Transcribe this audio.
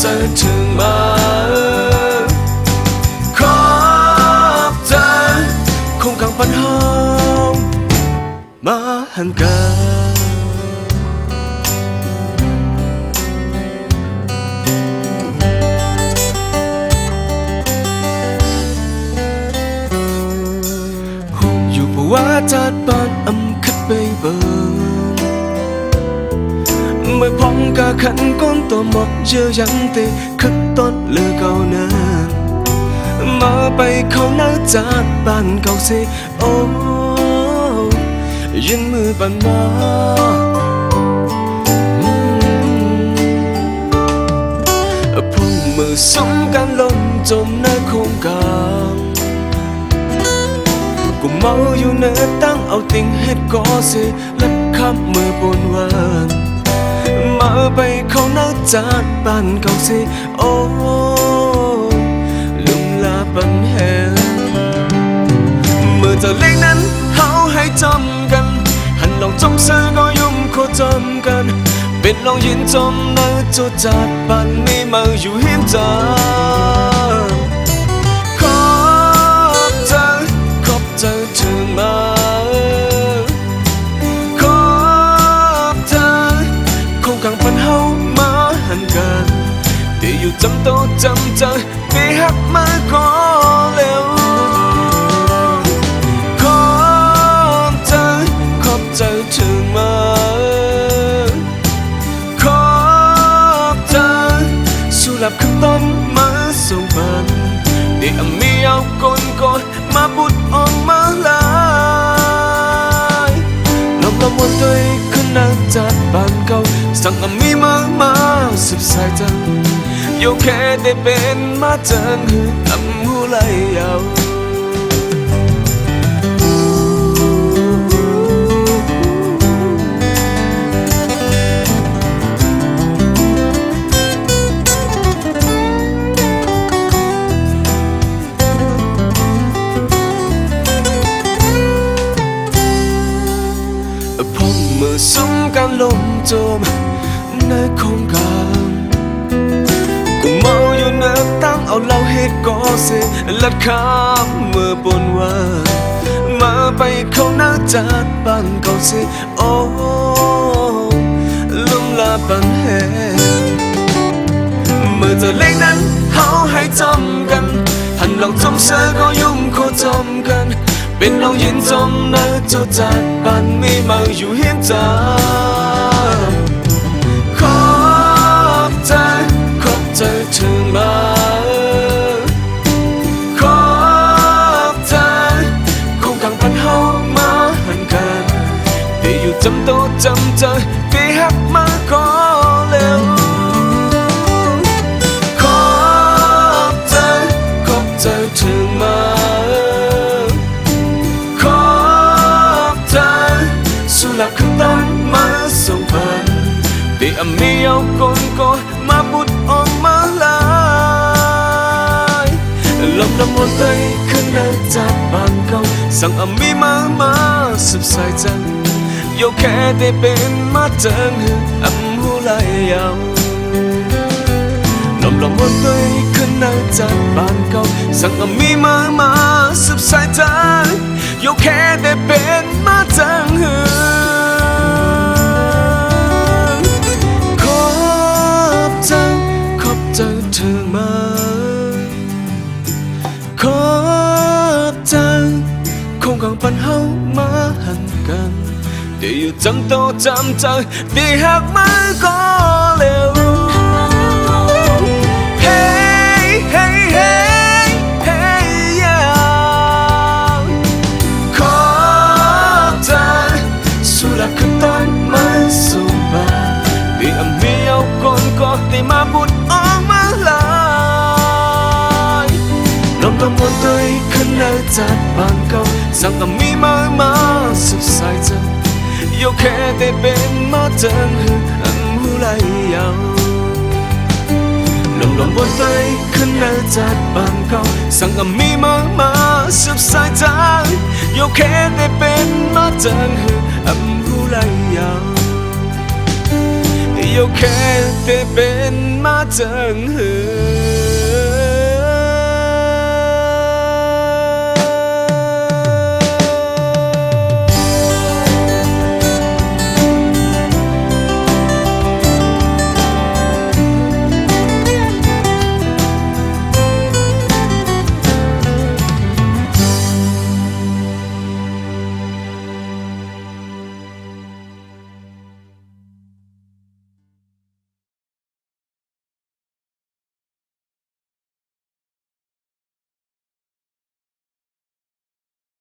ใจถึงมาขอบใจคงกังปัญหามาหันกันอยู่เพราะว่าจัดบ้านอำคัดไปเบิร์ไม่พองกะขันก้นตัวหมกเยอะยังเตะคัดต้นเลือเก่านั้นมาไปเขาหน้าจัดบ้านเก่าเสโอ้ยืนมือปั่นมาพุ่งมือสมกันลมจมในโครงการกูเมาอยู่เนื้อตั้งเอาติ่งเฮ็ดก่อเสลัดขับมือบนวันมาไปเขาหน้าจัดบ้านเก่าเสโอ้ลุมลาปันแหงเมื่อเจ้าเล็กนั้นเขาให้จำกันหันลองจมเสือก็ยุ่มโคจมกันเป็นลองยินจมเนื้อจดจัดบ้านไม่มาอยู่เห็นใจขอบใจถึงมาขอบใจคงกังปันเฮามาหันกันที่อยู่จำโตจำใจที่หักมาก็เร็วขอบใจถึงมาขอบใจสุลับขึ้นต้นมาส่งบันที่มีเอากนมาบุดออกมาลายน้ำละมวนตัวขึ้นหน้าจัดบ้านเก่าสั่งมีมาสุดสายจังโยแค่ได้เป็นมาจังหือทำหูไหลยาวมือสุมการลมจมในโครงการกูเมาอยู่เนื้อตั้งเอาเหล้าเฮ็ดก่อเสลัดข้ามเมื่อบนวันมาไปเขาหน้าจัดบ้านเก่าเสโอ้ลุมลาปันแหงเมื่อเจ้าเล็กนั้นเขาให้จำกันหันลองจมเสือก็ยุ่มโคจมกันเป็นลองยินจมเนื้อจดจัดบ้านไม่มาอยู่เห็นใจขอบใจถึงมาขอบใจคงกังปันเฮามาหันกันที่อยู่จำโตจำใจที่หักมาก็เร็วขอบใจถึงมาสุลับขึ้นต้นมาส่งพันที่มีเอากนมาบุดออกมาลายลมน้ำมันเตยขึ้นหน้าจัดบ้านเก่าสั่งมีมาสุดสายจังโยแค่ได้เป็นมาจังหือหูไหลยาวลมน้ำมันเตยขึ้นหน้าจัดบ้านเก่าสั่งมีมาสุดสายจังโยแค่ได้เป็นมาจังหือเธอมาขอบใจคงกังปันเฮามาหันกันที่อยู่จำโตจำใจที่หักมาก็เร็วเฮ้เฮ้เฮ้เฮ้ยขอบใจสุลับขึ้นต้นมาส่งบ้านที่มีเอากนที่มาบุดออกมาลายลมละมวนตัวขึ้นหน้าจัดบ้านเก่าสั่งมีมาสุดสายจังโยแค่ได้เป็นมาจังหือหูไหลยาวลมบนตัวขึ้นหน้าจัดบ้านเก่าสั่งมีมาสุดสายจังโยแค่ได้เป็นมาจังหือหูไหลยาวโย yêu khe te bên má chân hư